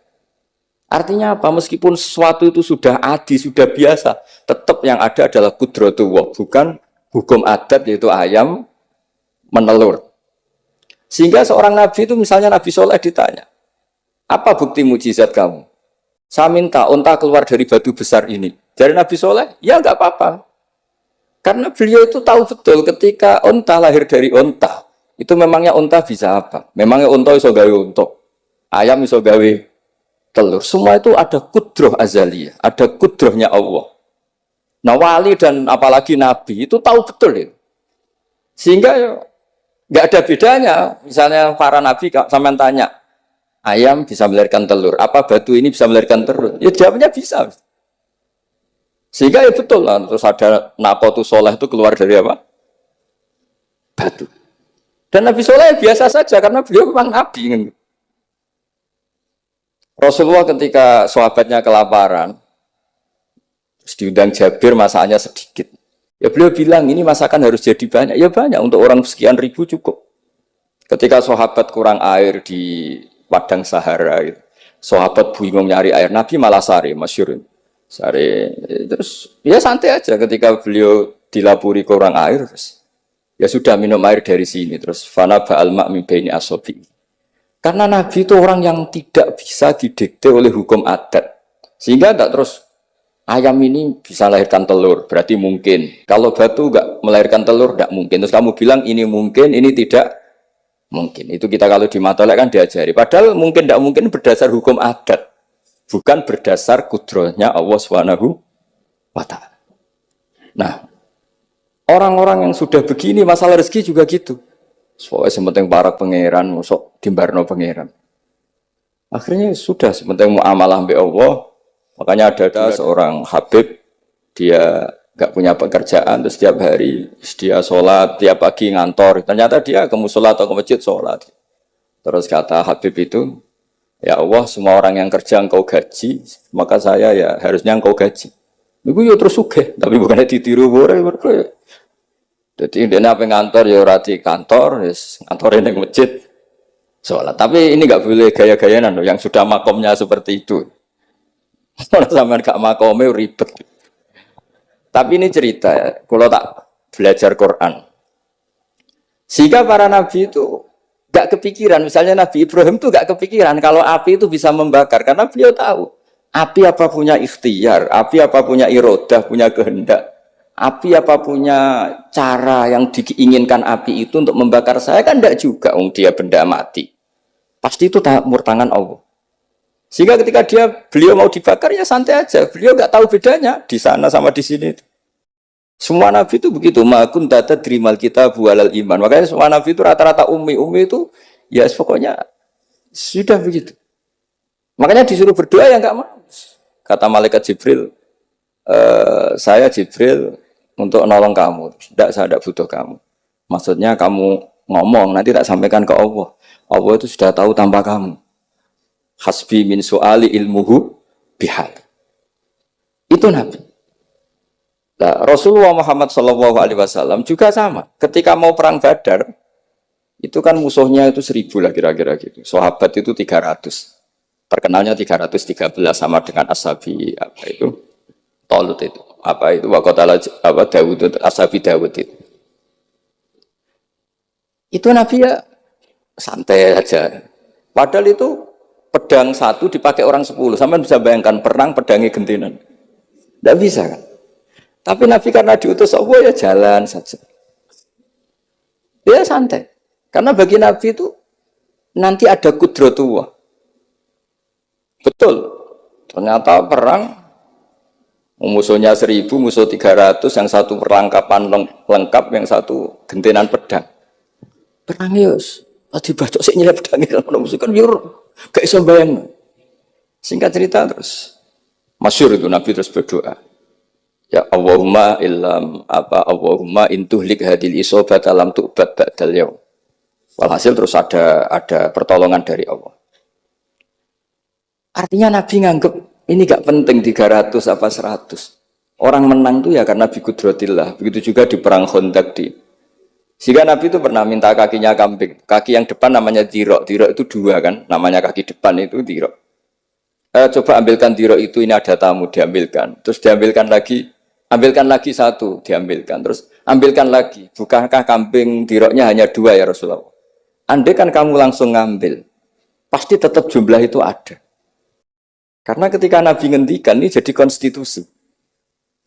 Artinya apa? Meskipun sesuatu itu sudah adi, sudah biasa, tetap yang ada adalah kudrotullah, bukan hukum adat yaitu ayam menelur. Sehingga seorang nabi itu misalnya Nabi Soleh ditanya, apa bukti mujizat kamu? Saya minta unta keluar dari batu besar ini. Dari Nabi Soleh, ya nggak apa-apa. Karena beliau itu tahu betul ketika unta lahir dari unta, itu memangnya unta bisa apa? Memangnya unta iso gawe unta, ayam iso gawe telur. Semua itu ada kudroh azaliyah, ada kudrohnya Allah. Nah wali dan apalagi nabi itu tahu betul itu. Sehingga nggak ada bedanya. Misalnya para nabi sampean tanya, ayam bisa melahirkan telur, apa batu ini bisa melahirkan telur? Ya jawabnya bisa. Sehingga ya betul lah, terus ada Nakotu Soleh itu keluar dari apa? Batu. Dan Nabi Soleh biasa saja karena beliau memang nabi. Rasulullah ketika sahabatnya kelaparan, terus diundang Jabir masakannya sedikit. Ya beliau bilang ini masakan harus jadi banyak. Ya banyak, untuk orang sekian ribu cukup. Ketika sahabat kurang air di padang Sahara, sahabat bingung nyari air, Nabi malah sari, masyhur. Sari, terus ya santai aja ketika beliau dilapuri kurang air, terus ya sudah minum air dari sini, terus fana ba'al ma' min baini asobi. Karena Nabi itu orang yang tidak bisa didikte oleh hukum adat, sehingga enggak terus ayam ini bisa melahirkan telur, berarti mungkin. Kalau batu enggak melahirkan telur, enggak mungkin. Terus kamu bilang ini mungkin, ini tidak mungkin. Itu kita kalau di matolek kan diajari. Padahal mungkin enggak mungkin berdasar hukum adat. Bukan berdasar kudrohnya Allah Subhanahu wa ta'ala. Nah, orang-orang yang sudah begini, masalah rezeki juga gitu. Soalnya sementing para pangeran, masuk dimbarno pangeran. Akhirnya sudah, sementing muamalah mbek Allah. Makanya ada seorang Habib, dia gak punya pekerjaan, terus setiap hari dia sholat, tiap pagi ngantor. Ternyata dia ke musola atau ke masjid sholat. Terus kata Habib itu, ya Allah, semua orang yang kerja engkau gaji, maka saya ya harusnya engkau gaji. Iku yo terus sugih, tapi bukannya ditiru boleh. Jadi dia apa ngantor ya rati kantor, kantorin yang masjid, sholat. Tapi ini nggak boleh gaya-gayaan loh, yang sudah makomnya seperti itu. Kalau sampean gak makomnya ribet. Tapi ini cerita ya, kalau tak belajar Quran. Sehingga para nabi itu gak kepikiran, misalnya Nabi Ibrahim itu gak kepikiran kalau api itu bisa membakar, karena beliau tahu api apa punya ikhtiar, api apa punya irodah, punya kehendak, api apa punya cara yang diinginkan api itu untuk membakar saya, kan tidak juga, dia benda mati, pasti itu tangan Allah. Sehingga ketika beliau mau dibakar ya santai aja, beliau gak tahu bedanya di sana sama di sini. Semua nabi itu begitu, makun data dirimal kita bualal iman. Makanya semua nabi itu rata-rata umi itu ya pokoknya sudah begitu. Makanya disuruh berdoa ya nggak mau. Kata malaikat Jibril, saya Jibril untuk nolong kamu. Tidak, saya tidak butuh kamu. Maksudnya kamu ngomong nanti tak sampaikan ke Allah. Allah itu sudah tahu tanpa kamu. Hasbi min su'ali ilmuhu bihal. Itu nabi. Nah, Rasulullah Muhammad SAW juga sama. Ketika mau perang Badar, itu kan musuhnya itu 1000 lah kira-kira gitu. Sahabat itu 300. Terkenalnya 313 sama dengan Ashabi apa itu? Tolut itu. Apa itu? Waqatala apa Dawud, Ashabi Dawud itu. Itu Nabi ya santai aja. Padahal itu pedang satu dipakai orang 10. Sampai bisa bayangkan perang pedangnya gentenan. Tidak bisa kan? Tapi Nabi karena diutus Allah ya jalan saja. Dia santai. Karena bagi Nabi itu nanti ada kudratullah. Betul. Ternyata perang musuhnya 1000, musuh 300, yang satu perlengkapan lengkap, yang satu gentenan pedang. Perang yus. Tadi bacok sik nyelip pedangnya kalau musuh kan biar gak iso bayang. Singkat cerita terus masyhur itu Nabi terus berdoa. Ya Allahumma Allahumma intuhlik hadil isobat alam tu'bad ba'dal yaum. Walhasil terus ada pertolongan dari Allah. Artinya Nabi nganggep ini gak penting 300 apa 100. Orang menang tuh ya karena bi kudratillah. Begitu juga di perang Khandaq di. Sehingga Nabi itu pernah minta kakinya kambing. Kaki yang depan namanya dirok. Dirok itu dua kan. Namanya kaki depan itu dirok. Coba ambilkan dirok itu, ini ada tamu, diambilkan. Terus diambilkan lagi. Ambilkan lagi satu, diambilkan. Terus ambilkan lagi. Bukankah kambing diroknya hanya dua ya Rasulullah? Andai kan kamu langsung ngambil. Pasti tetap jumlah itu ada. Karena ketika Nabi ngendikan ini jadi konstitusi.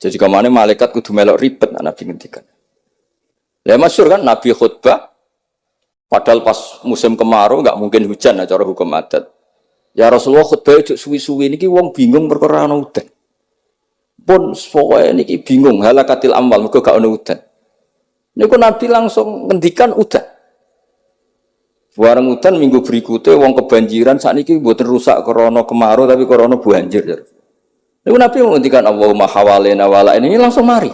Jadi kemana malaikat kudu melok ribet Nabi ngendikan. Ya masyhur kan Nabi khutbah padahal pas musim kemarau nggak mungkin hujan nah, cara hukum adat. Ya Rasulullah khutbah itu suwi-suwi niki wong bingung perkara ana udan. Pun pokoke niki bingung halakatil amwal mergo gak ana udan. Niku Nabi langsung ngendikan udan. Bareng udan minggu berikutnya wong kebanjiran sakniki mboten rusak krana kemarau tapi krana banjir. Niku Nabi menghentikan Allahumma hawalena wala ini langsung mari.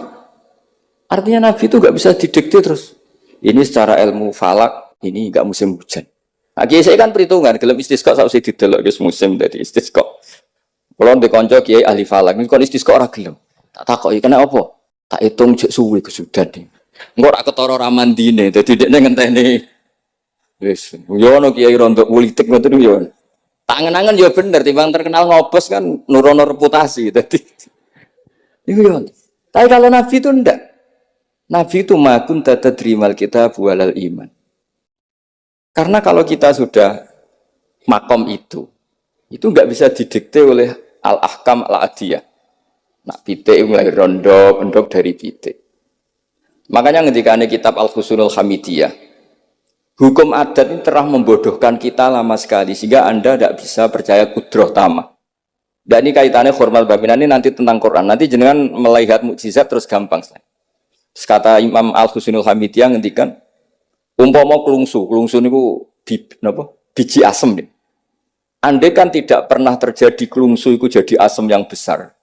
Artinya Nabi itu gak bisa didikte terus. Ini secara ilmu falak, ini gak musim hujan. Nah, saya kan perhitungan, gelem istisqa sak usih didelok wis musim dadi istisqa. Kalau ndek kanca kiai ahli falak, niku kon istisqa ora gelem. Tak takoki kena apa? Tak hitung jek suwi kesudan. Engko ora ketara ra mandine, dadi dekne ngenteni. Wis, yo ono kiai rontok politik ngoten yo. Tangan-tangan ya bener, timbang terkenal ngobos kan nurono reputasi. Tadi, itu ya. Tapi kalau Nabi itu enggak. Nabi itu makun tata terimal kita bualal iman. Karena kalau kita sudah makom itu enggak bisa didikte oleh al-ahkam al-adiyah. Nak pitik mulai rondok dari pitik. Makanya ketika ada kitab Al-Husunul Hamidiyah, hukum adat ini telah membodohkan kita lama sekali sehingga Anda tidak bisa percaya kudroh tamah. Dan ini kaitannya hormat babina ini nanti tentang Quran. Nanti jenengan melihat mukjizat terus gampang. Terus kata Imam Al-Husunul Hamidiyah ngendikan umpama klungsu niku biji asem nih. Andai kan tidak pernah terjadi klungsu itu jadi asem yang besar.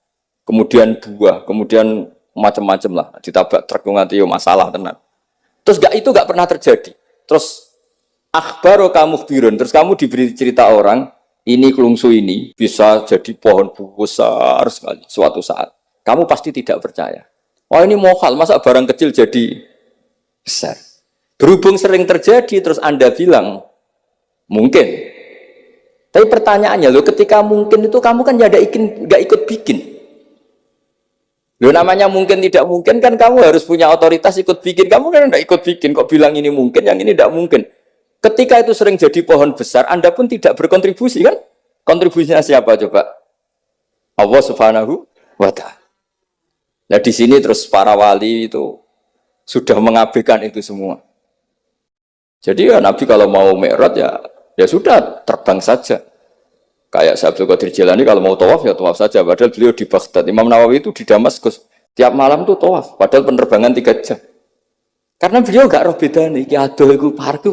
Kemudian buah, kemudian macam-macam lah ditabrak truk nganti masalah tenan. Terus itu gak pernah terjadi. Terus akhbaru kamu birun, terus kamu diberi cerita orang, ini klungsu ini bisa jadi pohon besar sekali suatu saat. Kamu pasti tidak percaya. Wah ini mohal, masa barang kecil jadi besar. Berhubung sering terjadi, terus Anda bilang, mungkin. Tapi pertanyaannya, loh ketika mungkin itu kamu kan gak ikut bikin. Loh namanya mungkin tidak mungkin kan kamu harus punya otoritas ikut bikin. Kamu kan gak ikut bikin, kok bilang ini mungkin, yang ini tidak mungkin. Ketika itu sering jadi pohon besar, Anda pun tidak berkontribusi kan? Kontribusinya siapa coba? Allah Subhanahu wa Ta'ala. Nah di sini terus para wali itu sudah mengabaikan itu semua. Jadi ya Nabi kalau mau mi'raj ya sudah terbang saja. Kayak Syekh Abdul Qadir Jilani kalau mau tawaf ya tawaf saja. Padahal beliau di Baghdad. Imam Nawawi itu di Damaskus. Tiap malam tuh tawaf. Padahal penerbangan 3 jam. Karena beliau gak roh beda nih. Aduh itu parku.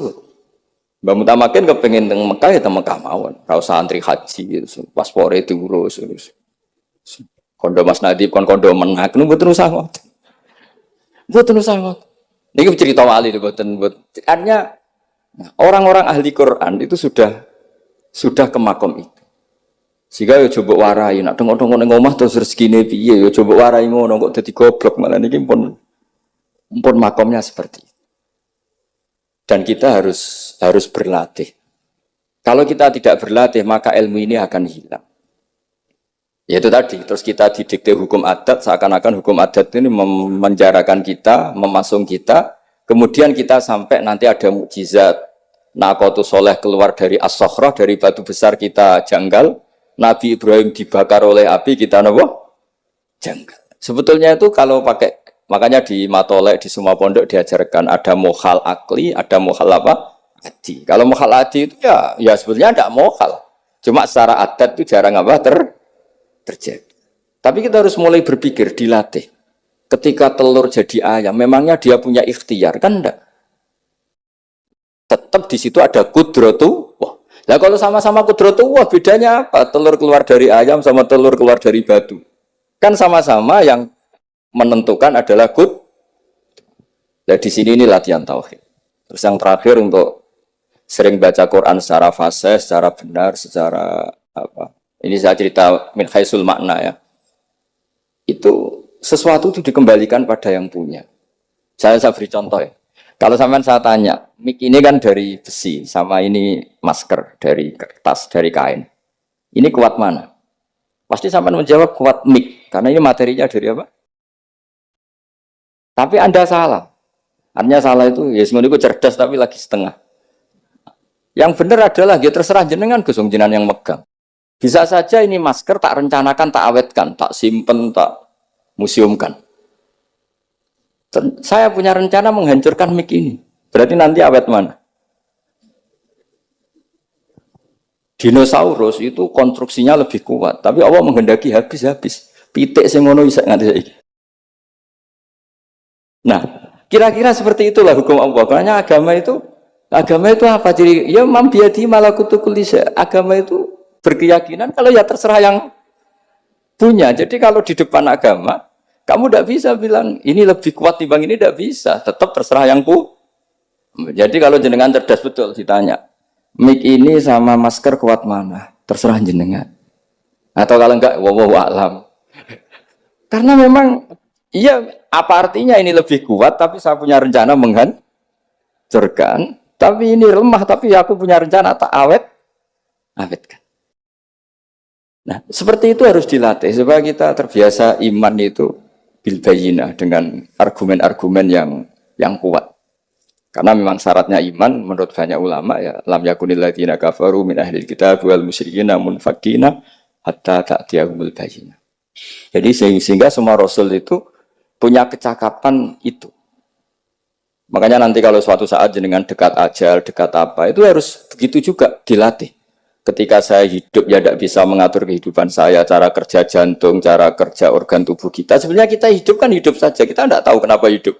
Mbak Mutamakin kepengen teng Mekah ya teng Mekah mawon. Kalau santri haji gitu, paspore diurus. Kondo Mas Nadib kondo menak nu mboten usah ngoten. Mboten usah ngoten. Niki cerita wali mboten. Artinya orang-orang ahli Quran itu sudah ke makom itu. Sehingga yo coba warai nak tengok-tengok ning omah terus rezekine piye yo coba warai ngono kok dadi goblok malah niki pun makomnya seperti itu. Dan kita harus berlatih. Kalau kita tidak berlatih maka ilmu ini akan hilang. Ya itu tadi, terus kita didikte hukum adat, seakan-akan hukum adat ini memenjarakan kita, memasung kita, kemudian kita sampai nanti ada mukjizat, Naqatus Soleh keluar dari As-Sokhrah, dari batu besar kita janggal, Nabi Ibrahim dibakar oleh api, kita janggal. Sebetulnya itu kalau pakai, makanya di Matolek, di semua pondok diajarkan, ada mohal akli, ada mohal apa? Adi. Kalau mohal adi itu ya sebetulnya tidak mohal, cuma secara adat itu jarang terjadi. Tapi kita harus mulai berpikir, dilatih. Ketika telur jadi ayam, memangnya dia punya ikhtiar kan enggak? Tetap di situ ada kudratu. Wah, lah kalau sama-sama kudratu, wah bedanya apa? Telur keluar dari ayam sama telur keluar dari batu. Kan sama-sama yang menentukan adalah Nah di sini ini latihan tauhid. Terus yang terakhir untuk sering baca Quran secara fasih, secara benar, secara Ini saya cerita min haisul makna ya. Itu sesuatu itu dikembalikan pada yang punya. Saya beri contoh ya. Kalau sampean saya tanya, mic ini kan dari besi, sama ini masker dari kertas, dari kain. Ini kuat mana? Pasti sampean menjawab kuat mic, karena ini materinya dari apa? Tapi Anda salah. Artinya salah itu, ya semuanya cerdas tapi lagi setengah. Yang benar adalah, ya terserah jenengan Gus jenengan yang megang. Bisa saja ini masker tak rencanakan, tak awetkan, tak simpen, tak museumkan. Saya punya rencana menghancurkan mic ini. Berarti nanti awet mana? Dinosaurus itu konstruksinya lebih kuat, tapi Allah menghendaki habis-habis. Pitik sing ngono iso nganti saiki. Nah, kira-kira seperti itulah hukum Allah. Karena agama itu apa? Jadi ya mambiati malakutu kulli syai'. Agama itu berkeyakinan kalau ya terserah yang punya. Jadi kalau di depan agama kamu tidak bisa bilang ini lebih kuat timbang ini, tidak bisa. Tetap terserah yang ku. Jadi kalau jenengan cerdas betul ditanya, mic ini sama masker kuat mana? Terserah jenengan. Atau kalau enggak, wallahu a'lam. Karena memang, iya apa artinya ini lebih kuat, tapi saya punya rencana menghancurkan. Tapi ini lemah, tapi aku punya rencana tak awetkan. Nah, seperti itu harus dilatih supaya kita terbiasa iman itu bil bayyinah dengan argumen-argumen yang kuat. Karena memang syaratnya iman menurut banyak ulama ya lam yakunil ladzina kafaru min ahlil kitab wal musyrikin munfakina hatta ta'tiyahumul bayyinah. Jadi sehingga semua rasul itu punya kecakapan itu. Makanya nanti kalau suatu saat jenengan dekat ajal, dekat apa, itu harus begitu juga dilatih. Ketika saya hidup ya tidak bisa mengatur kehidupan saya, cara kerja jantung, cara kerja organ tubuh kita. Sebenarnya kita hidup kan hidup saja, kita tidak tahu kenapa hidup.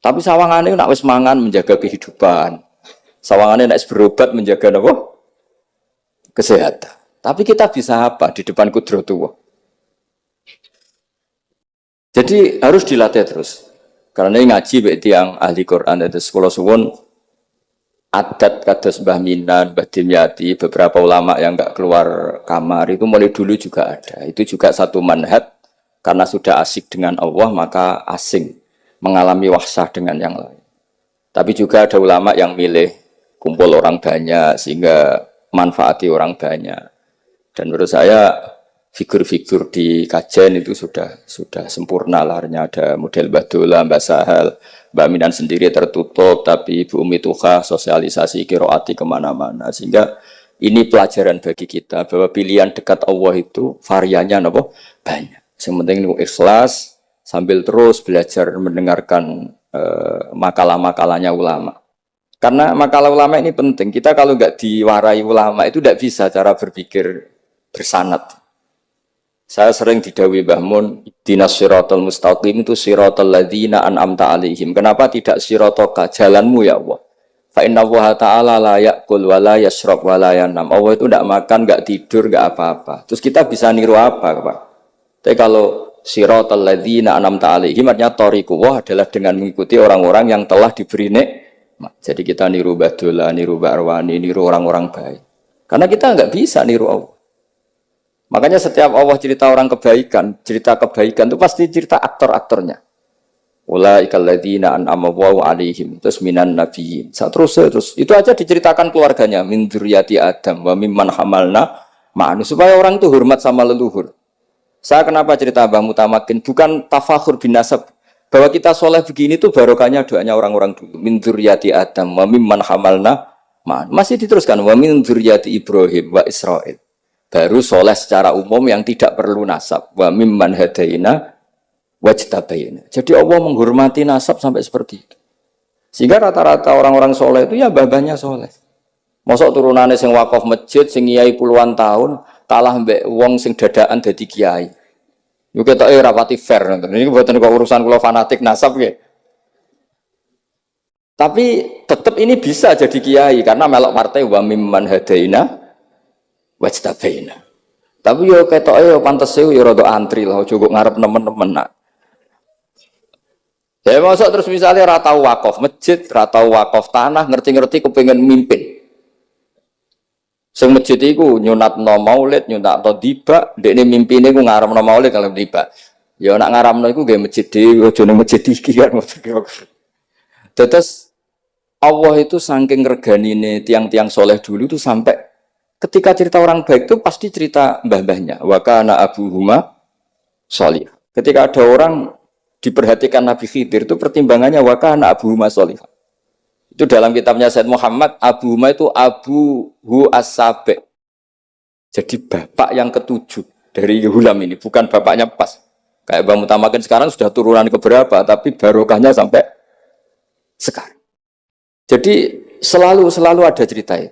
Tapi sawangannya nak wis mangan menjaga kehidupan. Sawangannya nak berobat menjaga apa? Kesehatan. Tapi kita bisa apa di depan kudratullah? Jadi harus dilatih terus. Karena ini ngaji berarti yang ahli Quran itu sekolah suwun adat kados Mbah Minan, Mbah Dimyati, beberapa ulama yang enggak keluar kamar itu mulai dulu juga ada. Itu juga satu manhaj karena sudah asik dengan Allah maka asing mengalami wahsah dengan yang lain. Tapi juga ada ulama yang milih kumpul orang banyak sehingga manfaati orang banyak. Dan menurut saya figur-figur di kajian itu sudah sempurna larnya. Ada model Mbah Dola, Mbah Sahal, Mbak Minan sendiri tertutup, tapi Ibu Umi Tuha sosialisasi kiroati kemana-mana. Sehingga ini pelajaran bagi kita bahwa pilihan dekat Allah itu variannya apa? Banyak. Yang penting ikhlas sambil terus belajar mendengarkan makalah-makalahnya ulama. Karena makalah ulama ini penting. Kita kalau nggak diwarai ulama itu tidak bisa cara berpikir bersanad. Saya sering didhawuhi Mbah Mun, dinas siratal mustaqim itu siratal ladzina an'amta alaihim. Kenapa tidak siratoka jalanmu ya Allah? Fa inna Allah ta'ala la ya'kul wa la yashrab wa la yanam. Allah itu tidak makan, tidak tidur, tidak apa-apa. Terus kita bisa niru apa, Pak? Tapi kalau siratal ladzina an'amta alaihim artinya thariqullah adalah dengan mengikuti orang-orang yang telah diberi nikmat. Jadi kita niru Mbah Dola, niru Mbah Arwani, niru orang-orang baik. Karena kita enggak bisa niru Allah. Makanya setiap Allah cerita orang kebaikan, cerita kebaikan itu pasti cerita aktor-aktornya. Ulaikal ladzina an'ama Allahu 'alaihim terus minan nabiyyin. Terus itu aja diceritakan keluarganya min dzurriyyati Adam wa mimman hamalna ma'anu supaya orang itu hormat sama leluhur. Saya kenapa cerita Mbah Mutamakin bukan tafakhur bin nasab bahwa kita soleh begini tuh barokahnya doanya orang-orang dulu. Min dzurriyyati Adam wa mimman hamalna ma'anu. Masih diteruskan wa min dzurriyyati Ibrahim wa Israil. Baru soleh secara umum yang tidak perlu nasab. Wa mimman hadaina wajtabaina. Jadi Allah menghormati nasab sampai seperti itu. Sehingga rata-rata orang-orang soleh itu ya babahnya soleh. Mosok turunannya sing wakaf masjid, sing kiai puluhan tahun, kalah mbek wong sing dadaan dadi kiai. Yo ketoke rapati fair. Ini buatan kok urusan kula fanatik nasab nggih. Tapi tetap ini bisa jadi kiai karena melok partai wa mimman hadaina wajtabaina. Tapi yo ketoke yo pantes yo rada antri lah ojo kok ngarep nemen-nemen nak. Ya masuk terus misalnya ra tau wakaf masjid, ra tau wakaf tanah, ngerti-ngerti kepengin mimpin. Sing masjid iku nyunatno maulid, nyunatno tiba, dekne mimpine ku ngaramno maulid kalau tiba. Ya nak ngaramno iku nggih masjid dhewe, aja ning masjid iki kan. Terus Allah itu saking reganine tiang-tiang soleh dulu itu sampai ketika cerita orang baik itu pasti cerita mbah-mbahnya. Wa kana abuhuma sholih. Ketika ada orang diperhatikan Nabi Khidir itu pertimbangannya wa kana abuhuma sholih. Itu dalam kitabnya Said Muhammad, abuhuma itu abuhu as-sabi'. Jadi bapak yang ketujuh dari Hulam ini, bukan bapaknya pas. Kayak Bang Mutamakin sekarang sudah turunan keberapa, tapi barokahnya sampai sekarang. Jadi selalu ada cerita itu.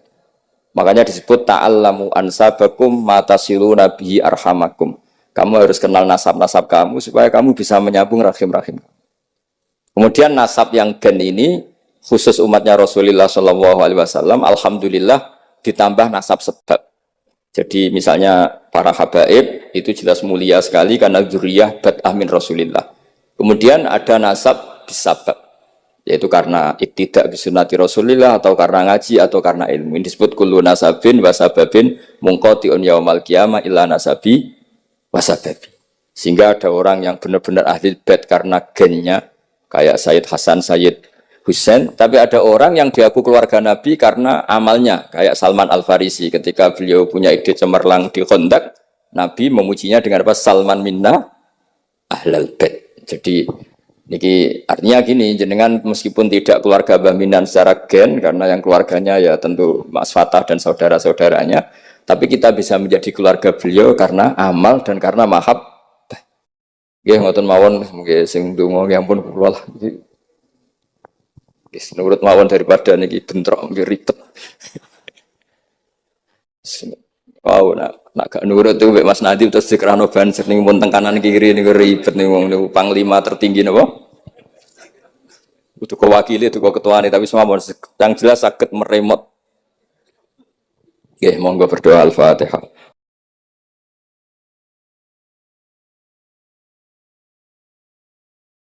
Makanya disebut ta'allamu ansabakum matasilu nabihi arhamakum. Kamu harus kenal nasab-nasab kamu supaya kamu bisa menyambung rahim-rahim. Kemudian nasab yang gen ini khusus umatnya Rasulullah SAW, alhamdulillah ditambah nasab sebab. Jadi misalnya para habaib itu jelas mulia sekali karena dzurriyyah bad'ah min Rasulillah. Kemudian ada nasab bisabab, yaitu karena iktidak bisunnati Rasulillah atau karena ngaji atau karena ilmu. Ini disebut kullu nasabin wasababin munqati'un yaumal qiyamah illa nasabi wasababi. Sehingga ada orang yang benar-benar ahli bait karena gennya kayak Sayyid Hasan, Sayyid Husain, tapi ada orang yang diaku keluarga Nabi karena amalnya kayak Salman Al-Farisi ketika beliau punya ide cemerlang di Khandaq, Nabi memujinya dengan apa? Salman minna ahlal bait. Jadi niki artinya gini, jenengan meskipun tidak keluarga Mbah Minan secara gen karena yang keluarganya ya tentu Mas Fatah dan saudara-saudaranya, tapi kita bisa menjadi keluarga beliau karena amal dan karena mahab. Nggih ngoten mawon, nggih sing ndonga nggih ampun kula lah. Wis nurut mawon daripada niki bentrok nggih ribet. Wow, nak gak nurut tuh Mas Nadiem terus dikerano banser ning pun teng kanan kiri niku ribet nih wong niku panglima tertinggi napa? Itu kewakili itu ketuane tapi semua yang jelas sakit meremot. Nggih, monggo berdoa Al-Fatihah.